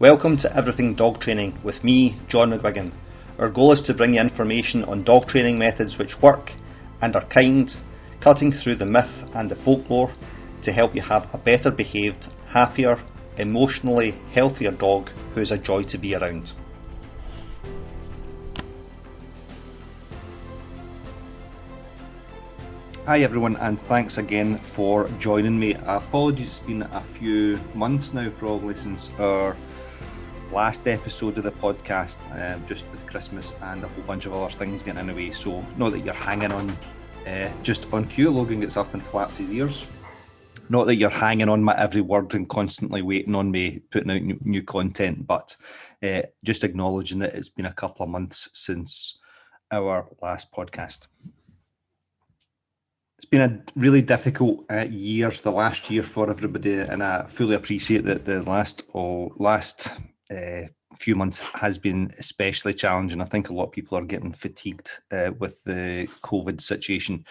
Welcome to Everything Dog Training with me, John McGuigan. Our goal is to bring you information on dog training methods which work and are kind, cutting through the myth and the folklore to help you have a better behaved, happier, emotionally healthier dog who is a joy to be around. Hi everyone, and thanks again for joining me. Apologies, it's been a few months now probably since our last episode of the podcast, just with Christmas and a whole bunch of other things getting in the way. So not that you're hanging on just on cue. Logan gets up and flaps his ears. Not that you're hanging on my every word and constantly waiting on me putting out new content, but just acknowledging that it's been a couple of months since our last podcast. It's been a really difficult year, the last year for everybody, and I fully appreciate that the last few months has been especially challenging. I think a lot of people are getting fatigued with the COVID situation.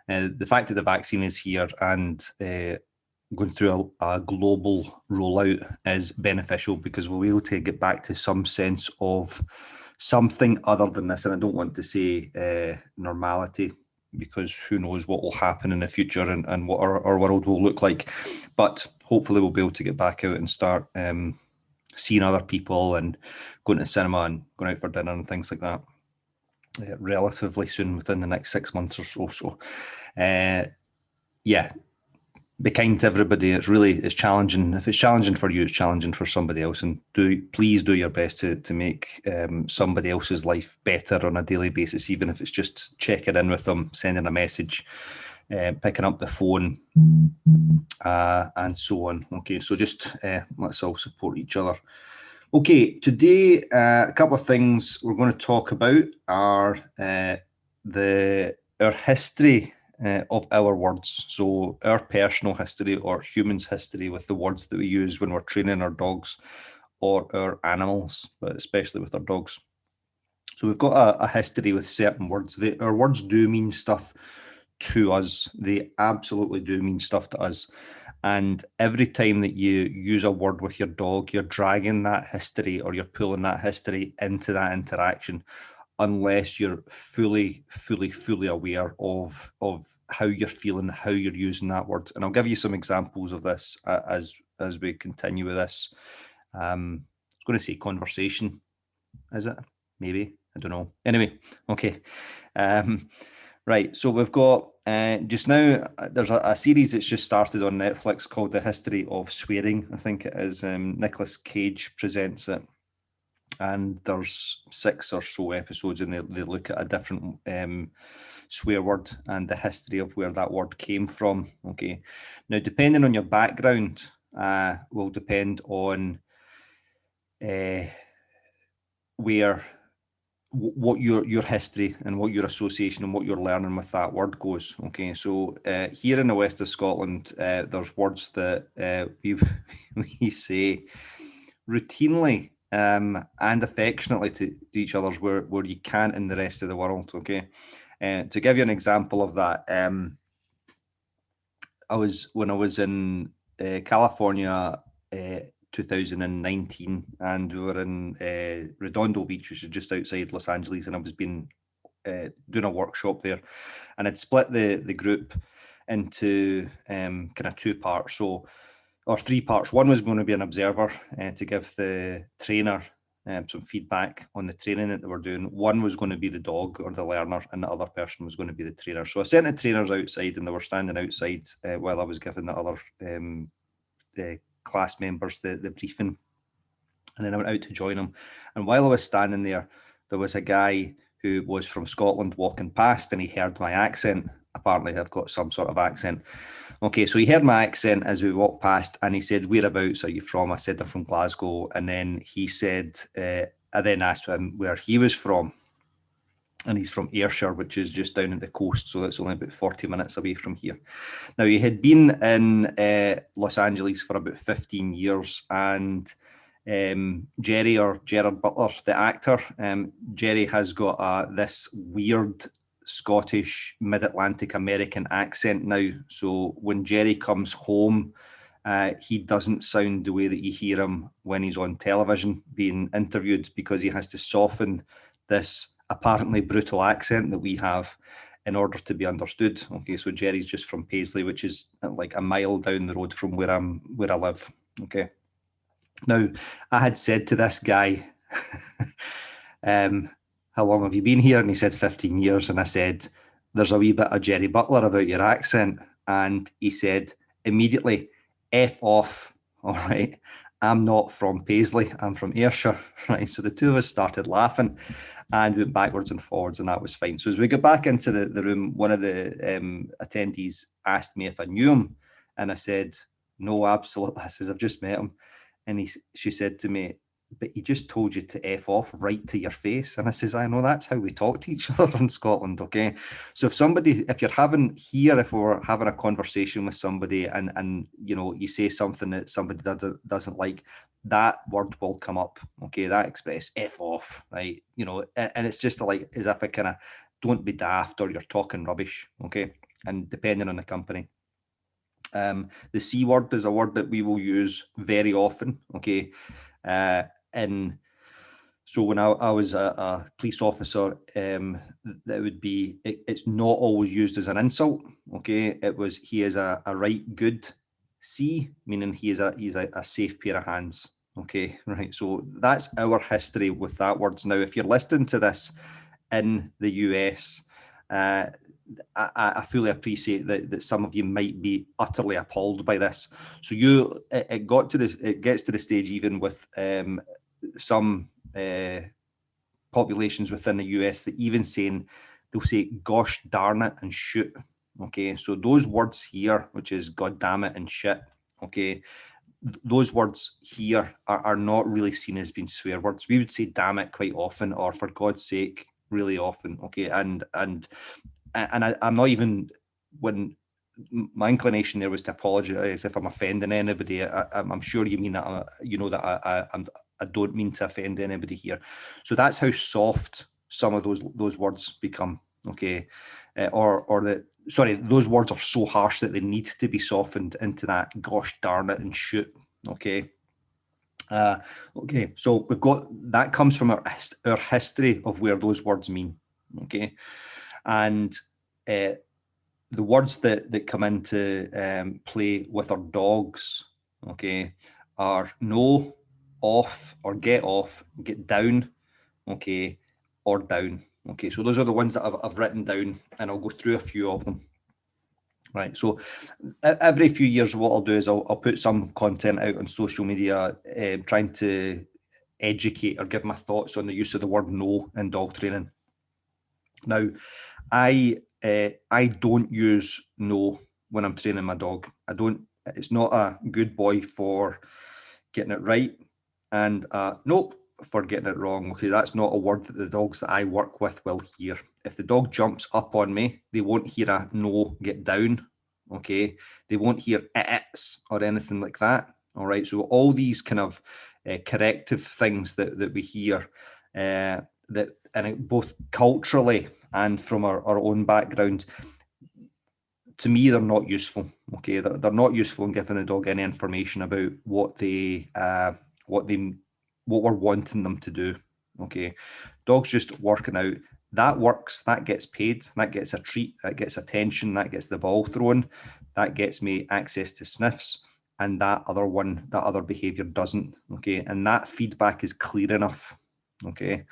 The fact that the vaccine is here and going through a global rollout is beneficial because we'll be able to get back to some sense of something other than this. And I don't want to say normality, because who knows what will happen in the future and what our world will look like. But hopefully we'll be able to get back out and start seeing other people and going to the cinema and going out for dinner and things like that relatively soon, within the next 6 months or so. So be kind to everybody. It's challenging. If it's challenging for you, it's challenging for somebody else, and please do your best to make somebody else's life better on a daily basis, even if it's just checking in with them, sending a message, picking up the phone, and so on. Okay, so just let's all support each other. Okay, today a couple of things we're going to talk about are our history of our words. So our personal history or humans' history with the words that we use when we're training our dogs or our animals, but especially with our dogs. So we've got a history with certain words. Our words do mean stuff to us. They absolutely do mean stuff to us. And every time that you use a word with your dog, you're dragging that history or you're pulling that history into that interaction, unless you're fully aware of how you're feeling, how you're using that word. And I'll give you some examples of this as we continue with this. I was going to say conversation, is it? Maybe, I don't know. Anyway, okay. Right, so we've got just now, there's a series that's just started on Netflix called The History of Swearing, I think it is. Nicolas Cage presents it, and there's 6 or so episodes, and they look at a different swear word and the history of where that word came from. Okay, now depending on your background will depend on what your history and what your association and what you're learning with that word goes. Okay, so here in the west of Scotland, there's words that we say routinely and affectionately to each other's where you can't in the rest of the world. Okay, to give you an example of that, when I was in California 2019, and we were in Redondo Beach, which is just outside Los Angeles, and I was doing a workshop there, and I'd split the group into kind of 2 parts, or 3 parts. One was going to be an observer to give the trainer some feedback on the training that they were doing. One was going to be the dog or the learner, and the other person was going to be the trainer. So I sent the trainers outside, and they were standing outside while I was giving the other the class members the briefing, and then I went out to join them. And while I was standing there was a guy who was from Scotland walking past, and he heard my accent. Apparently I've got some sort of accent. Okay, so he heard my accent as we walked past, and he said, "Whereabouts are you from?" I said, "I'm from Glasgow." And then he said, I then asked him where he was from, and he's from Ayrshire, which is just down at the coast, so that's only about 40 minutes away from here. Now, he had been in Los Angeles for about 15 years, and Jerry, or Gerard Butler, the actor, Jerry has got this weird Scottish mid-Atlantic American accent now. So when Jerry comes home he doesn't sound the way that you hear him when he's on television being interviewed, because he has to soften this apparently brutal accent that we have in order to be understood. Okay, so Jerry's just from Paisley, which is like a mile down the road from where I live. Okay. Now, I had said to this guy, how long have you been here? And he said 15 years. And I said, there's a wee bit of Jerry Butler about your accent. And he said immediately, F off. All right. I'm not from Paisley. I'm from Ayrshire. Right. So the two of us started laughing and went backwards and forwards, and that was fine. So as we got back into the room, one of the attendees asked me if I knew him. And I said, no, absolutely. I says, I've just met him. And she said to me, but he just told you to F off right to your face. And I says, I know, that's how we talk to each other in Scotland, okay? So if you're having here, if we're having a conversation with somebody and you know, you say something that somebody doesn't like, that word will come up, okay? That express, F off, right? You know, and it's just like, as if it kind of, don't be daft or you're talking rubbish, okay? And depending on the company. The C word is a word that we will use very often, okay? And so when I was a police officer, that would be, it's not always used as an insult, okay? It was, he is a right good C, meaning he's a safe pair of hands, okay? Right, so that's our history with that words. Now, if you're listening to this in the US, I fully appreciate that some of you might be utterly appalled by this. So it gets to the stage even with some populations within the US that even they'll say gosh darn it and shoot. Okay, so those words here, which is god damn it and shit, okay, those words here are not really seen as being swear words. We would say damn it quite often, or for God's sake really often, okay, and I'm not even, when my inclination there was to apologize if I'm offending anybody. I'm sure you mean that, you know, that I don't mean to offend anybody here. So that's how soft some of those words become, okay? Those words are so harsh that they need to be softened into that gosh darn it and shoot, okay? Okay, so we've got, that comes from our history of where those words mean, okay? And the words that come into play with our dogs, okay, are no, off, or get down, okay, or down. Okay, so those are the ones that I've written down, and I'll go through a few of them. Right, so every few years, what I'll do is I'll put some content out on social media, trying to educate or give my thoughts on the use of the word no in dog training. Now, I don't use no when I'm training my dog. It's not a good boy for getting it right, and nope for getting it wrong. Okay, that's not a word that the dogs that I work with will hear. If the dog jumps up on me, they won't hear a no, get down. Okay, they won't hear it's or anything like that. All right, so all these kind of corrective things that we hear, both culturally and from our own background, to me, they're not useful. Okay, they're not useful in giving the dog any information about what we're wanting them to do. Okay, dog's just working out. That works. That gets paid. That gets a treat. That gets attention. That gets the ball thrown. That gets me access to sniffs. And that other behavior doesn't. Okay, and that feedback is clear enough. Okay,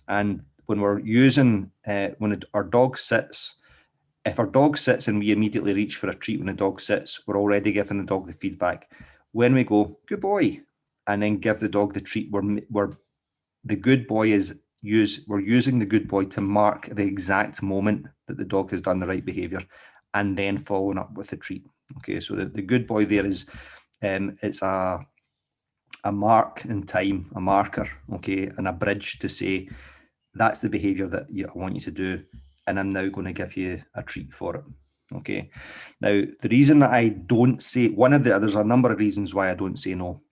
and when we're using when our dog sits. If our dog sits and we immediately reach for a treat when the dog sits, we're already giving the dog the feedback. When we go, good boy, and then give the dog the treat, we're the good boy we're using the good boy to mark the exact moment that the dog has done the right behavior, and then following up with the treat. Okay, so the good boy there is, it's a mark in time, a marker, okay, and a bridge to say, that's the behavior that I want you to do, and I'm now going to give you a treat for it. Okay. Now, the reason that I don't say, there's a number of reasons why I don't say no.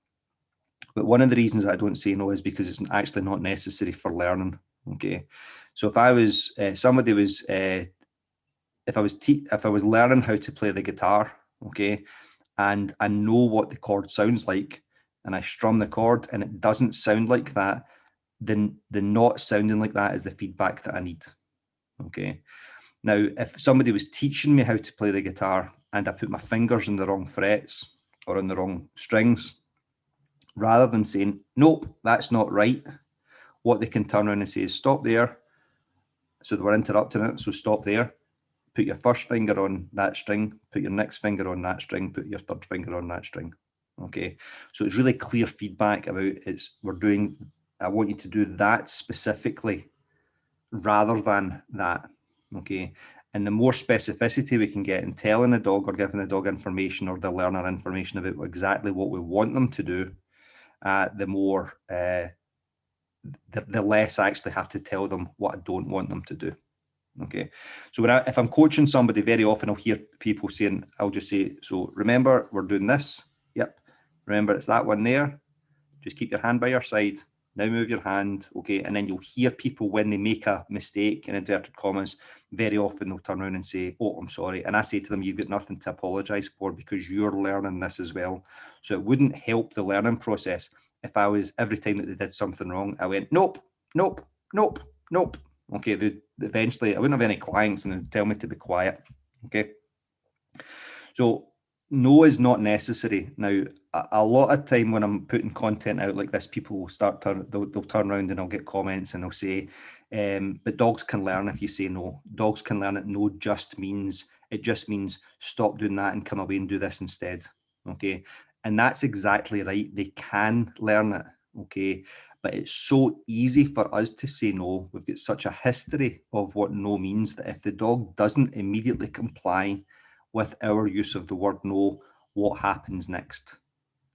But one of the reasons I don't say no is because it's actually not necessary for learning. Okay. So if I was, if I was learning how to play the guitar, okay, and I know what the chord sounds like, and I strum the chord and it doesn't sound like that, then the not sounding like that is the feedback that I need. Okay. Now, if somebody was teaching me how to play the guitar and I put my fingers in the wrong frets or on the wrong strings, rather than saying, nope, that's not right, what they can turn around and say is, stop there. So they were interrupting it. So stop there. Put your first finger on that string, put your next finger on that string, put your third finger on that string. Okay. So it's really clear feedback about I want you to do that specifically rather than that. Okay. And the more specificity we can get in telling a dog or giving the dog information or the learner information about exactly what we want them to do, the more, the less I actually have to tell them what I don't want them to do. Okay. So if I'm coaching somebody, very often I'll hear people saying, I'll just say, so remember, we're doing this. Yep. Remember, it's that one there. Just keep your hand by your side. Now move your hand. Okay. And then you'll hear people when they make a mistake, in inverted commas, very often they'll turn around and say, oh, I'm sorry. And I say to them, you've got nothing to apologize for because you're learning this as well. So it wouldn't help the learning process if I was, every time that they did something wrong, I went, nope, nope, nope, nope. Okay, eventually I wouldn't have any clients and they'd tell me to be quiet. Okay. So no is not necessary. Now, a lot of time when I'm putting content out like this, people will they'll turn around and I'll get comments and they'll say, but dogs can learn if you say no. Dogs can learn it. No just means stop doing that and come away and do this instead. Okay. And that's exactly right. They can learn it. Okay. But it's so easy for us to say no. We've got such a history of what no means that if the dog doesn't immediately comply with our use of the word no, what happens next?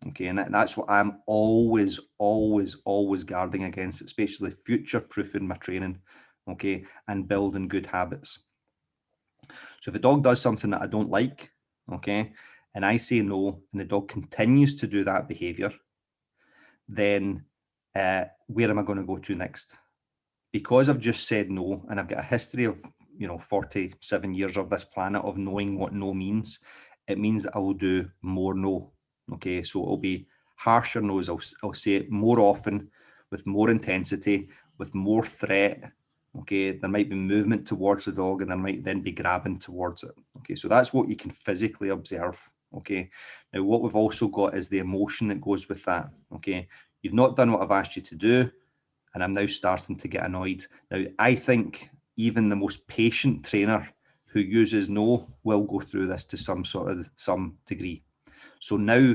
Okay, and that's what I'm always, always, always guarding against, especially future-proofing my training, okay, and building good habits. So if a dog does something that I don't like, okay, and I say no, and the dog continues to do that behavior, then where am I going to go to next? Because I've just said no, and I've got a history of 47 years of this planet of knowing what no means, it means that I will do more no. Okay, so it'll be harsher no's. I'll say it more often, with more intensity, with more threat. Okay, there might be movement towards the dog, and there might then be grabbing towards it. Okay, so that's what you can physically observe. Okay, now what we've also got is the emotion that goes with that. Okay, you've not done what I've asked you to do, and I'm now starting to get annoyed. Now, I think even the most patient trainer who uses no will go through this to some degree. So now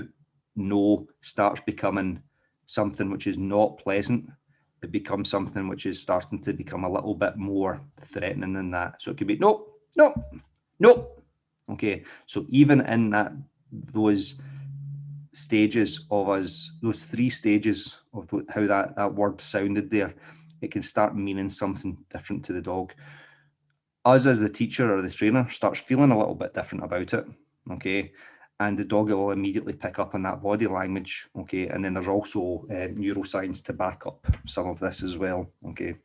no starts becoming something which is not pleasant. It becomes something which is starting to become a little bit more threatening than that. So it could be no, no, no. Okay, so even in those stages of us, those 3 stages of how that word sounded there, it can start meaning something different to the dog. Us as the teacher or the trainer starts feeling a little bit different about it, okay? And the dog will immediately pick up on that body language, okay? And then there's also neuroscience to back up some of this as well, okay?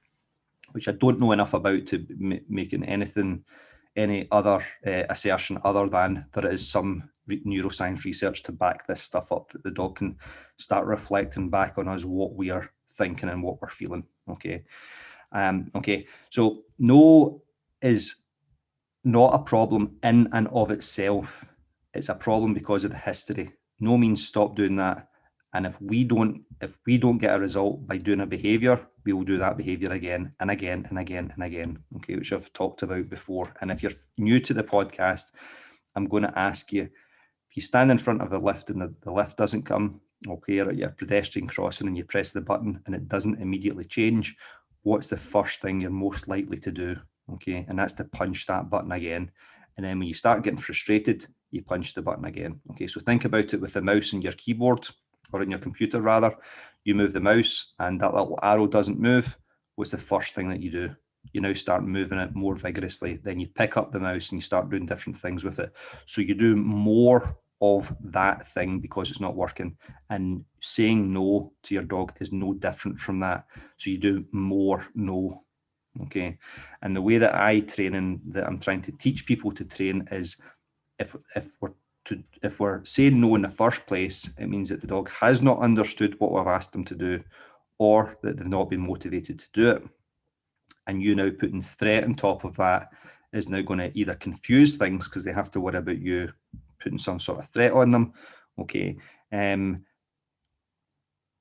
Which I don't know enough about to making any other assertion other than there is some neuroscience research to back this stuff up, that the dog can start reflecting back on us what we are thinking and what we're feeling. Okay. Okay. So no is not a problem in and of itself. It's a problem because of the history. No means stop doing that. And if we don't get a result by doing a behavior, we will do that behavior again and again and again and again. Okay, which I've talked about before. And if you're new to the podcast, I'm going to ask you, if you stand in front of a lift and the lift doesn't come, okay, or at your pedestrian crossing and you press the button and it doesn't immediately change, what's the first thing you're most likely to do? Okay, and that's to punch that button again. And then when you start getting frustrated, you punch the button again. Okay, so think about it with the mouse and your keyboard, or in your computer rather. You move the mouse and that little arrow doesn't move. What's the first thing that you do? You now start moving it more vigorously. Then you pick up the mouse and you start doing different things with it. So you do more of that thing because it's not working. And saying no to your dog is no different from that. So you do more no. Okay. And the way that I train and that I'm trying to teach people to train is, if we're if we're saying no in the first place, it means that the dog has not understood what we've asked them to do, or that they've not been motivated to do it. And you now putting threat on top of that is now going to either confuse things because they have to worry about you putting some sort of threat on them, okay?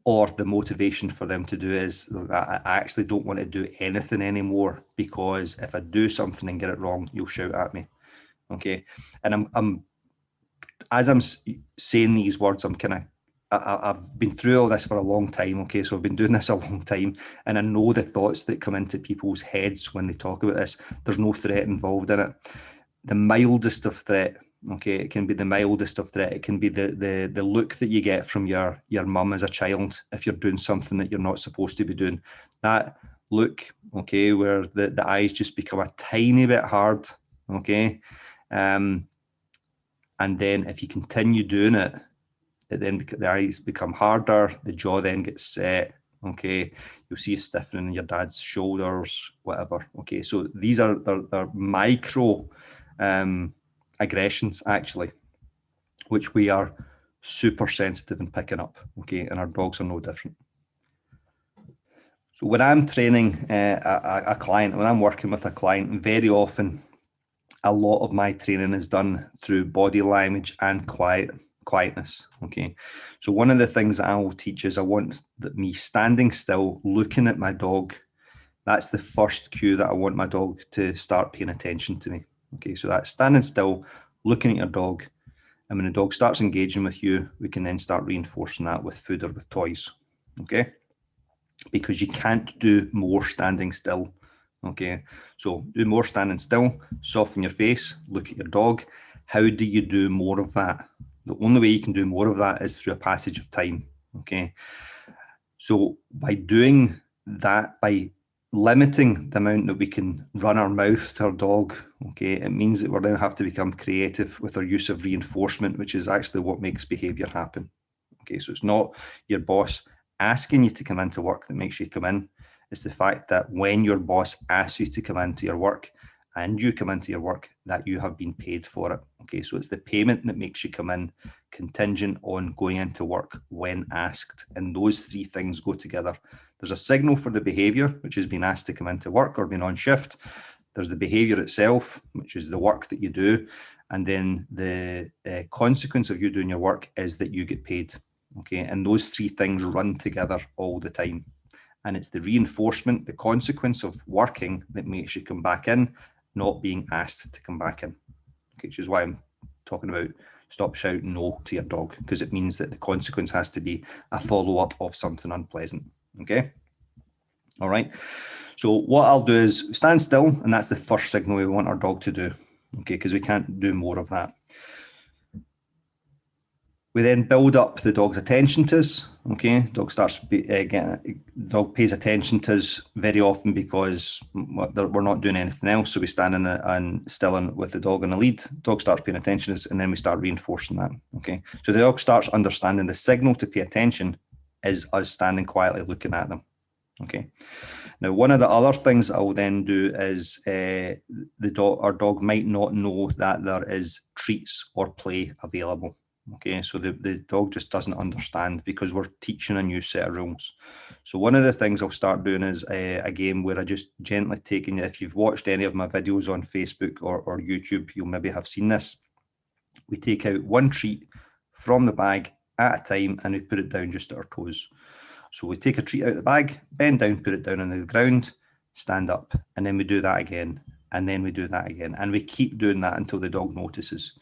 Or the motivation for them to do is, I actually don't want to do anything anymore, because if I do something and get it wrong, you'll shout at me, okay? And as I'm saying these words, I've been through all this for a long time, okay? So I've been doing this a long time, and I know the thoughts that come into people's heads when they talk about this. There's no threat involved in it. The mildest of threat, okay? It can be the mildest of threat. It can be the look that you get from your mum as a child if you're doing something that you're not supposed to be doing. That look, okay, where the eyes just become a tiny bit hard, okay? And then if you continue doing it, then the eyes become harder, the jaw then gets set, okay? You'll see a stiffening in your dad's shoulders, whatever, okay? So these are they're micro aggressions, actually, which we are super sensitive in picking up, okay? And our dogs are no different. So when I'm training a client, when I'm working with a client, very often a lot of my training is done through body language and quietness, okay? So one of the things that I will teach is I want that me standing still, looking at my dog. That's the first cue that I want my dog to start paying attention to me, okay? So that's standing still, looking at your dog, and when the dog starts engaging with you, we can then start reinforcing that with food or with toys, okay? Because you can't do more standing still. Okay, so do more standing still, soften your face, look at your dog. How do you do more of that? The only way you can do more of that is through a passage of time. Okay, so by doing that, by limiting the amount that we can run our mouth to our dog, okay, it means that we now have to become creative with our use of reinforcement, which is actually what makes behavior happen. Okay, so it's not your boss asking you to come into work that makes you come in. It's the fact that when your boss asks you to come into your work and you come into your work, that you have been paid for it. Okay, so it's the payment that makes you come in, contingent on going into work when asked. And those three things go together. There's a signal for the behavior, which is being asked to come into work or being on shift. There's the behavior itself, which is the work that you do. And then the consequence of you doing your work is that you get paid. Okay, and those three things run together all the time. And it's the reinforcement, the consequence of working that makes you come back in, not being asked to come back in. Okay, which is why I'm talking about stop shouting no to your dog, because it means that the consequence has to be a follow-up of something unpleasant. Okay, all right. So what I'll do is stand still, and that's the first signal we want our dog to do. Okay, because we can't do more of that. We then build up the dog's attention to us. Okay, dog pays attention to us very often because we're not doing anything else. So we stand in and still with the dog on the lead. Dog starts paying attention to us, and then we start reinforcing that. Okay, so the dog starts understanding the signal to pay attention is us standing quietly looking at them. Okay. Now, one of the other things I will then do is our dog might not know that there is treats or play available. Okay, so the dog just doesn't understand because we're teaching a new set of rules. So one of the things I'll start doing is a game where I just gently taking, if you've watched any of my videos on Facebook or YouTube, you'll maybe have seen this. We take out one treat from the bag at a time and we put it down just at our toes. So we take a treat out of the bag, bend down, put it down on the ground, stand up, and then we do that again. And then we do that again. And we keep doing that until the dog notices.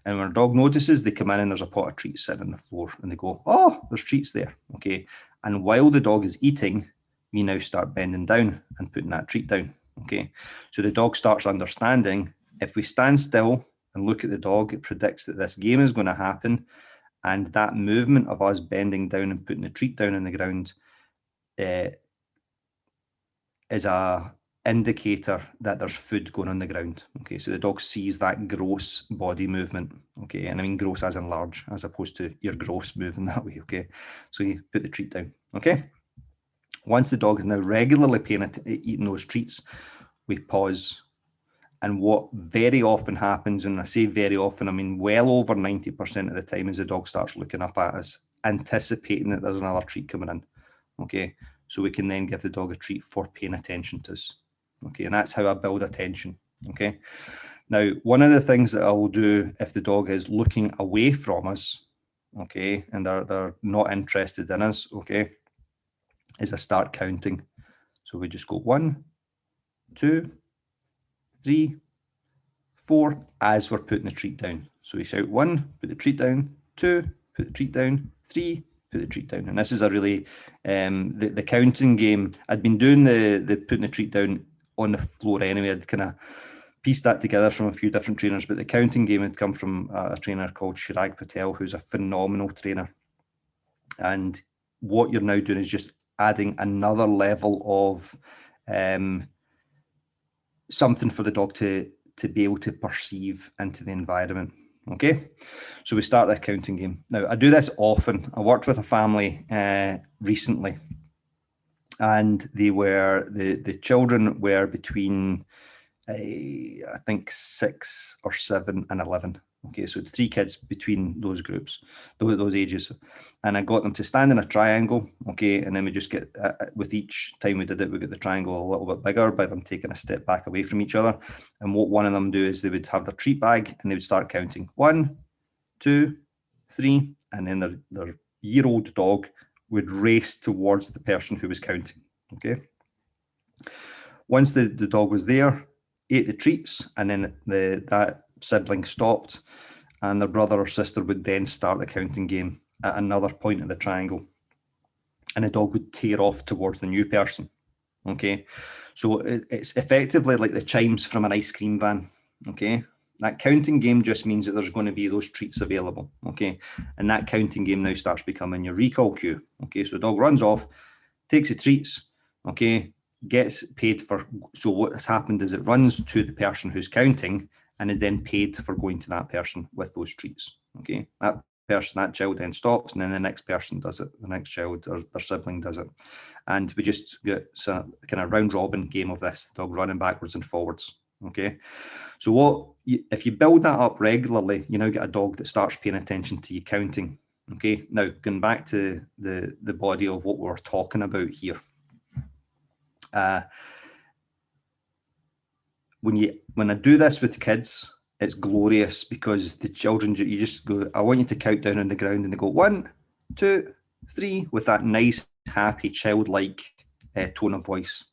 And when a dog notices, they come in and there's a pot of treats sitting on the floor and they go, oh, there's treats there. Okay. And while the dog is eating, we now start bending down and putting that treat down. Okay. So the dog starts understanding if we stand still and look at the dog, it predicts that this game is going to happen. And that movement of us bending down and putting the treat down on the ground is a indicator that there's food going on the ground. Okay, so the dog sees that gross body movement. Okay, and I mean gross as in large, as opposed to your gross moving that way. Okay, so you put the treat down. Okay, once the dog is now regularly eating those treats, we pause And what very often happens, and I say very often, I mean well over 90% of the time, is the dog starts looking up at us, anticipating that there's another treat coming in. Okay, so we can then give the dog a treat for paying attention to us. Okay, and that's how I build attention. Okay, now one of the things that I will do if the dog is looking away from us, okay, and they're not interested in us, okay, is I start counting. So we just go 1, 2, 3, 4 as we're putting the treat down. So we shout 1, put the treat down, 2, put the treat down, 3, put the treat down. And this is a really, the counting game, I'd been doing the putting the treat down on the floor anyway. I'd kind of pieced that together from a few different trainers, but the counting game had come from a trainer called Chirag Patel, who's a phenomenal trainer. And what you're now doing is just adding another level of something for the dog to be able to perceive into the environment. Okay, so we start the counting game. Now, I do this often. I worked with a family recently, and the children were between I think 6 or 7 and 11. Okay, so it's 3 kids between those groups, those ages, and I got them to stand in a triangle. Okay, and then we just get with each time we did it, we got the triangle a little bit bigger by them taking a step back away from each other. And what one of them do is they would have their treat bag and they would start counting 1, 2, 3, and then their year-old dog would race towards the person who was counting. Okay, once the dog was there, ate the treats, and then that sibling stopped, and their brother or sister would then start the counting game at another point of the triangle, and the dog would tear off towards the new person. Okay, so it's effectively like the chimes from an ice cream van. Okay, that counting game just means that there's going to be those treats available. Okay, and that counting game now starts becoming your recall cue. Okay, so the dog runs off, takes the treats. Okay, gets paid for. So what has happened is it runs to the person who's counting and is then paid for going to that person with those treats. Okay, that child then stops, and then the next person does it. The next child or their sibling does it, and we just get a kind of round robin game of this. The dog running backwards and forwards. Okay, so if you build that up regularly, you now get a dog that starts paying attention to you counting. Okay, now going back to the body of what we're talking about here. When I do this with kids, it's glorious because the children, you just go, I want you to count down on the ground, and they go 1, 2, 3 with that nice, happy, childlike tone of voice.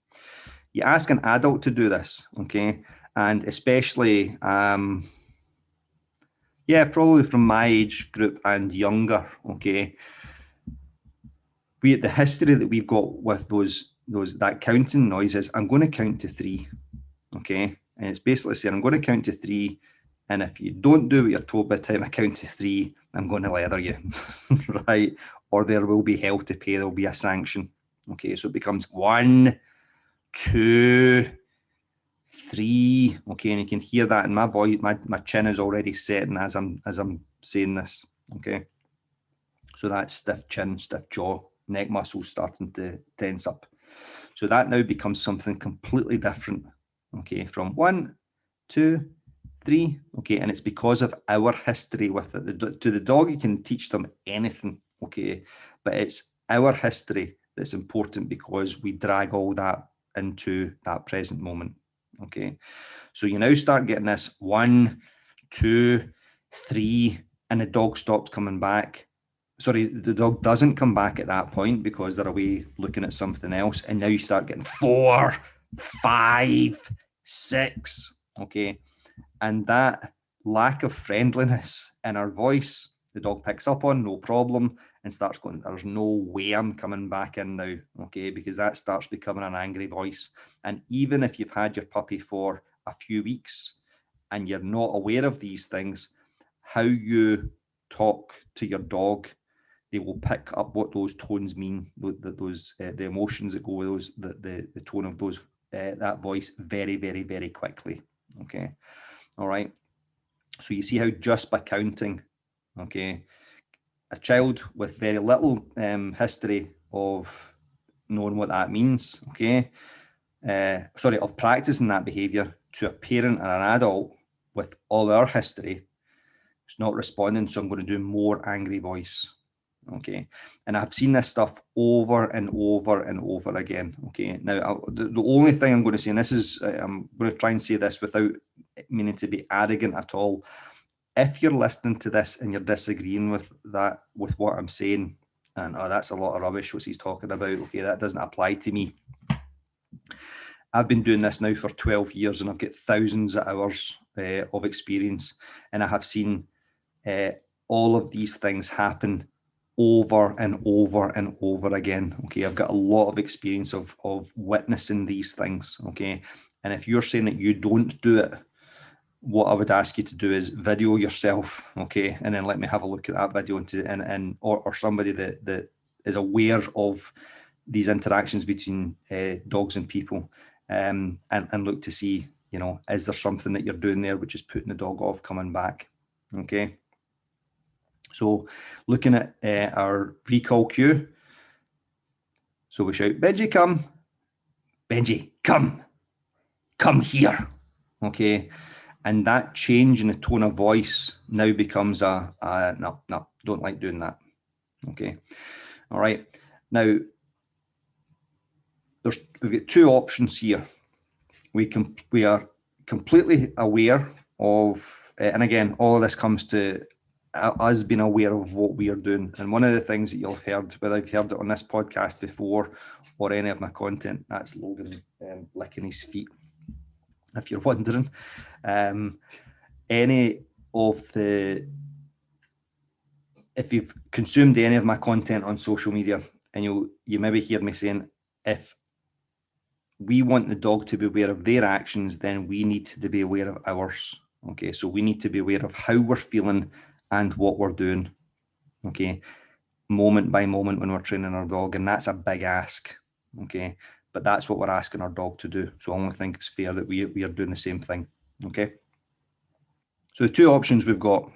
You ask an adult to do this, okay, and especially, probably from my age group and younger, okay. The history that we've got with that counting noise is, I'm going to count to 3. Okay, and it's basically saying, I'm going to count to 3, and if you don't do what you're told by the time I count to 3, I'm going to leather you, right? Or there will be hell to pay. There will be a sanction. Okay, so it becomes 1, 2, 3. Okay, and you can hear that in my voice. My chin is already setting as I'm saying this. Okay, so that stiff chin, stiff jaw, neck muscles starting to tense up. So that now becomes something completely different. Okay, from 1, 2, 3. Okay, and it's because of our history with it. To the dog, you can teach them anything. Okay, but it's our history that's important because we drag all that into that present moment. Okay, so you now start getting this 1, 2, 3, and the dog stops coming back. Sorry, the dog doesn't come back at that point because they're away looking at something else. And now you start getting 4, 5, 6. Okay. And that lack of friendliness in our voice, the dog picks up on, no problem, and starts going, there's no way I'm coming back in now. Okay. Because that starts becoming an angry voice. And even if you've had your puppy for a few weeks and you're not aware of these things, how you talk to your dog, they will pick up what those tones mean, the emotions that go with those, the tone of those, that voice very, very, very quickly. Okay. All right. So you see how just by counting, okay, a child with very little history of knowing what that means, okay, of practicing that behaviour to a parent and an adult with all our history, it's not responding, so I'm going to do more angry voice. Okay, and I've seen this stuff over and over and over again. Okay, now the only thing I'm going to say, and this is, I'm going to try and say this without meaning to be arrogant at all. If you're listening to this and you're disagreeing with what I'm saying, and that's a lot of rubbish what he's talking about, okay, that doesn't apply to me. I've been doing this now for 12 years and I've got thousands of hours of experience, and I have seen all of these things happen over and over and over again. Okay, I've got a lot of experience of witnessing these things. Okay, and if you're saying that you don't do it, what I would ask you to do is video yourself, okay, and then let me have a look at that video or somebody that is aware of these interactions between dogs and people, and look to see, is there something that you're doing there which is putting the dog off coming back. Okay. So looking at our recall cue, so we shout, Benji, come. Benji, come here. Okay. And that change in the tone of voice now becomes no, don't like doing that. Okay. All right. Now, we've got two options here. We are completely aware of, and again, all of this comes to us being aware of what we are doing. And one of the things that you'll have heard, whether I've heard it on this podcast before or any of my content, that's Logan licking his feet, if you're wondering. If you've consumed any of my content on social media, and you maybe hear me saying, if we want the dog to be aware of their actions, then we need to be aware of ours. Okay, so we need to be aware of how we're feeling and what we're doing. Okay, moment by moment when we're training our dog, and that's a big ask. Okay, but that's what we're asking our dog to do. So I only think it's fair that we are doing the same thing. Okay, so the two options we've got,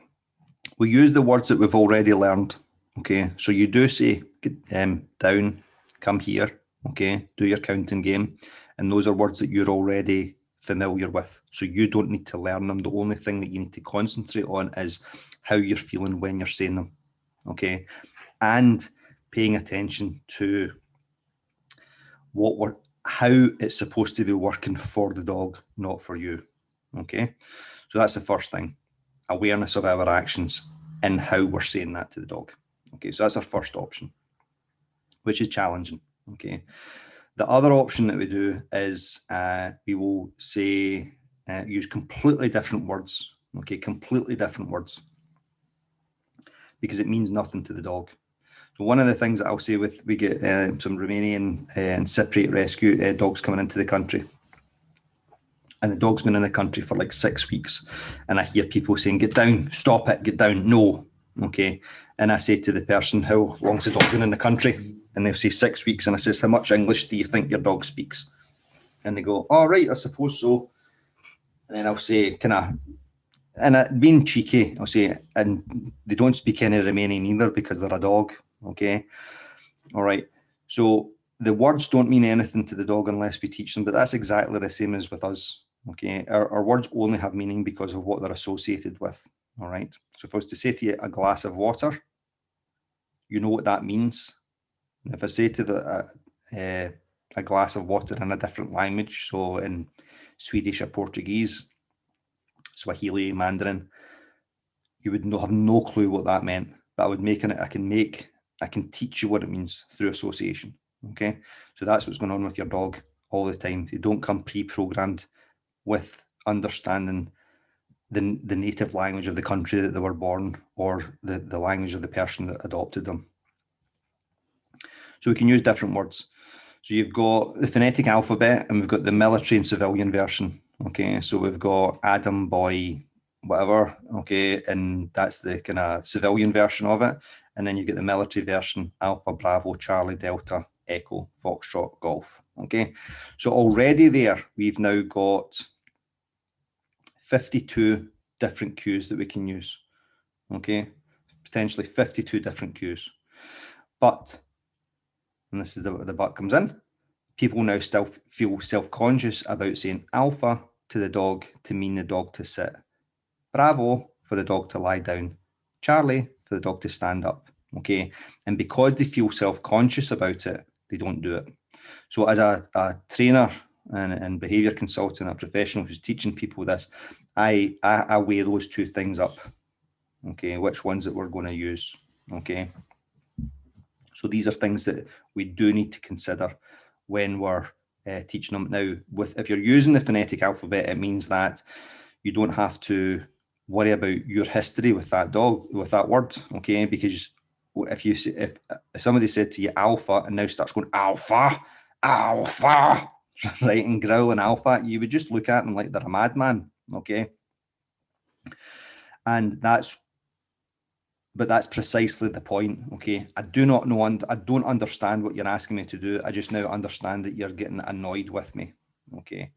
we use the words that we've already learned. Okay, so you do say down, come here. Okay, do your counting game, and those are words that you're already familiar with, so you don't need to learn them. The only thing that you need to concentrate on is how you're feeling when you're saying them. Okay, and paying attention to how it's supposed to be working for the dog, not for you. Okay, so that's the first thing, awareness of our actions and how we're saying that to the dog. Okay, so that's our first option, which is challenging. Okay, the other option that we do is we will say, use completely different words. Okay, completely different words, because it means nothing to the dog. So one of the things that I'll say we get some Romanian and Cypriot rescue dogs coming into the country, and the dog's been in the country for like 6 weeks, and I hear people saying, get down, stop it, get down, no. Okay, and I say to the person, how long's the dog been in the country? And they'll say 6 weeks, and I says, how much English do you think your dog speaks? And they go, all right, I suppose so. And then I'll say, and being cheeky, I'll say, and they don't speak any Romanian either because they're a dog. Okay, all right, so the words don't mean anything to the dog unless we teach them, but that's exactly the same as with us. Okay, our words only have meaning because of what they're associated with. All right, so if I was to say to you a glass of water, you know what that means. And if I say to a glass of water in a different language, so in Swedish or Portuguese, Swahili, Mandarin, you would have no clue what that meant. But I can teach you what it means through association. Okay, so that's what's going on with your dog all the time. They don't come pre-programmed with understanding the native language of the country that they were born, or the language of the person that adopted them. So we can use different words. So you've got the phonetic alphabet, and we've got the military and civilian version. Okay, so we've got Adam, boy, whatever. Okay, and that's the kind of civilian version of it. And then you get the military version: Alpha, Bravo, Charlie, Delta, Echo, Foxtrot, Golf. Okay, so already there we've now got 52 different cues that we can use. Okay, potentially 52 different cues. But, and this is where the but comes in, people now still feel self-conscious about saying alpha to the dog to mean the dog to sit. Bravo for the dog to lie down. Charlie for the dog to stand up. Okay. And because they feel self-conscious about it, they don't do it. So as a trainer and behavior consultant, a professional who's teaching people this, I weigh those two things up. Okay. Which ones that we're going to use. Okay. So these are things that we do need to consider when we're teaching them. Now, if you're using the phonetic alphabet, it means that you don't have to worry about your history with that dog, with that word, okay? Because if somebody said to you alpha and now starts going alpha, alpha, right, and growling alpha, you would just look at them like they're a madman, okay? And that's precisely the point, okay? I don't understand what you're asking me to do. I just now understand that you're getting annoyed with me, okay?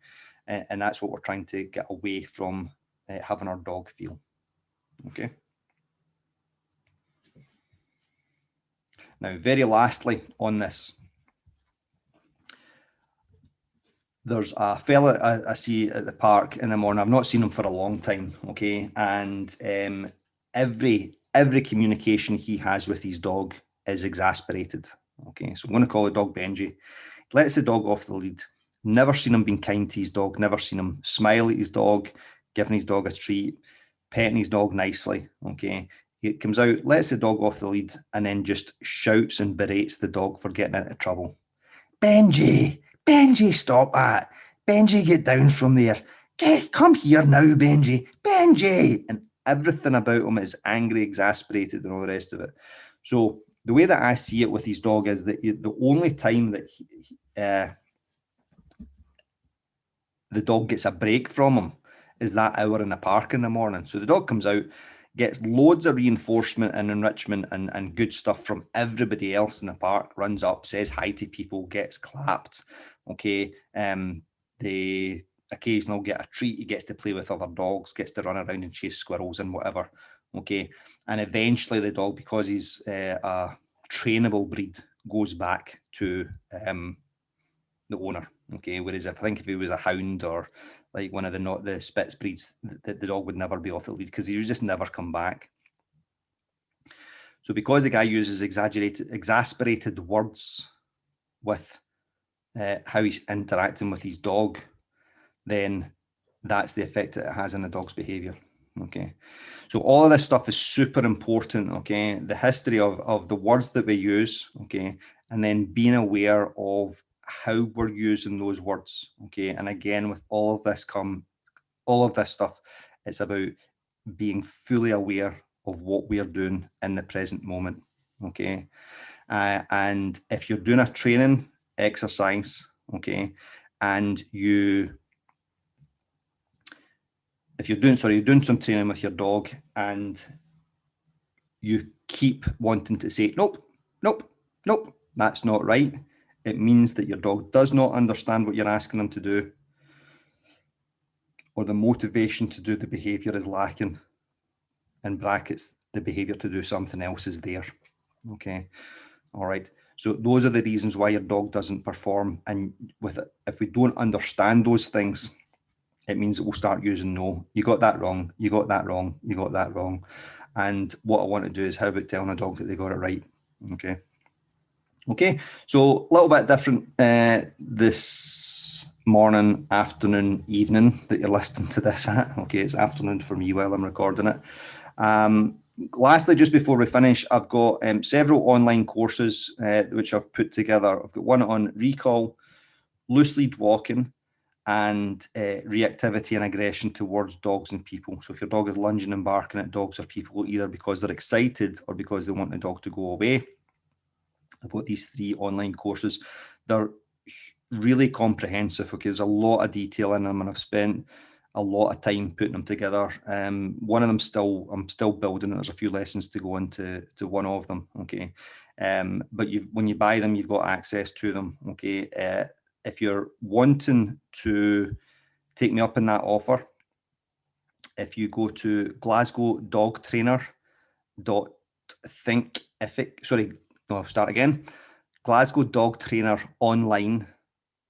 And that's what we're trying to get away from having our dog feel, okay? Now, very lastly on this, there's a fella I see at the park in the morning. I've not seen him for a long time, okay? And every communication he has with his dog is exasperated, okay? So I'm going to call the dog Benji. Lets the dog off the lead. Never seen him being kind to his dog. Never seen him smile at his dog, giving his dog a treat, petting his dog nicely, okay? He comes out, lets the dog off the lead, and then just shouts and berates the dog for getting into trouble. Benji, Benji, stop that. Benji, get down from there. Come here now, Benji. Benji. And everything about him is angry, exasperated, and all the rest of it. So the way that I see it with his dog is that the only time that the dog gets a break from him is that hour in the park in the morning. So the dog comes out, gets loads of reinforcement and enrichment and good stuff from everybody else in the park, runs up, says hi to people, gets clapped, okay? They occasionally get a treat, he gets to play with other dogs, gets to run around and chase squirrels and whatever, okay? And eventually the dog, because he's a trainable breed, goes back to the owner, okay? Whereas I think if he was a hound or like one of the Spitz breeds, the dog would never be off the lead because he would just never come back. So because the guy uses exasperated words with how he's interacting with his dog, then that's the effect that it has on the dog's behavior, okay? So all of this stuff is super important, okay? The history of the words that we use, okay? And then being aware of how we're using those words, okay? And again, with all of this stuff, it's about being fully aware of what we're doing in the present moment, okay? And if you're doing a training exercise, okay, and you're doing some training with your dog and you keep wanting to say, nope, nope, nope, that's not right, it means that your dog does not understand what you're asking them to do, or the motivation to do the behavior is lacking. In brackets, the behavior to do something else is there, okay? All right, so those are the reasons why your dog doesn't perform. And if we don't understand those things, it means that we'll start using no. You got that wrong, you got that wrong, you got that wrong. And what I want to do is, how about telling a dog that they got it right, okay? Okay, so a little bit different this morning, afternoon, evening that you're listening to this at. Okay, it's afternoon for me while I'm recording it. Lastly, just before we finish, I've got several online courses which I've put together. I've got one on recall, loose lead walking, and reactivity and aggression towards dogs and people. So if your dog is lunging and barking at dogs or people, either because they're excited or because they want the dog to go away, I've got these 3 online courses. They're really comprehensive, okay? There's a lot of detail in them, and I've spent a lot of time putting them together. One of them I'm still building. There's a few lessons to go into one of them, okay? But when you buy them, you've got access to them, okay? If you're wanting to take me up in that offer, if you go to glasgowdogtrainer.thinkific, sorry, no, I'll start again. glasgowdogtraineronline.com.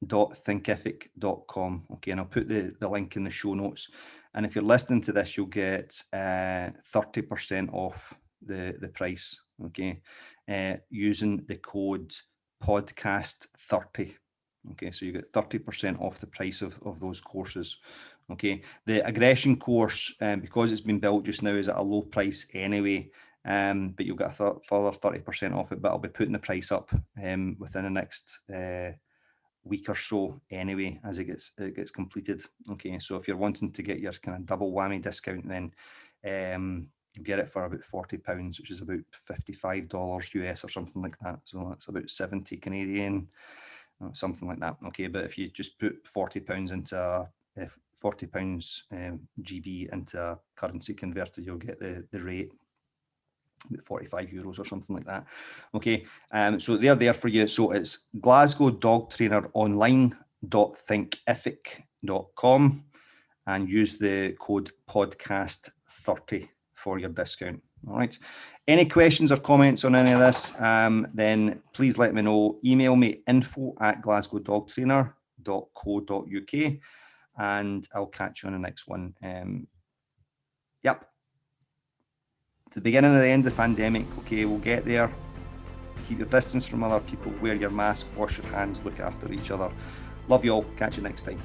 www.thinkific.com. Okay, and I'll put the link in the show notes. And if you're listening to this, you'll get 30% off the price. Okay, using the code podcast30. Okay, so you get 30% off the price of those courses. Okay, the aggression course, because it's been built just now, is at a low price anyway. But you'll get a further 30% off it. But I'll be putting the price up within the next week or so anyway, as it gets completed. Okay, so if you're wanting to get your kind of double whammy discount, then you get it for about £40, which is about $55 US or something like that. So that's about 70 Canadian, something like that. Okay, but if you just put £40 into £40 GB into currency converted, you'll get the rate, about €45 or something like that. Okay, so they're there for you. So it's Glasgow Dog Trainer Online.thinkific.com and use the code podcast30 for your discount. All right. Any questions or comments on any of this, then please let me know. Email me info@glasgowdogtrainer.co.uk and I'll catch you on the next one. Yep. It's the beginning of the end of the pandemic. Okay, we'll get there. Keep your distance from other people, wear your mask, wash your hands, look after each other. Love you all. Catch you next time.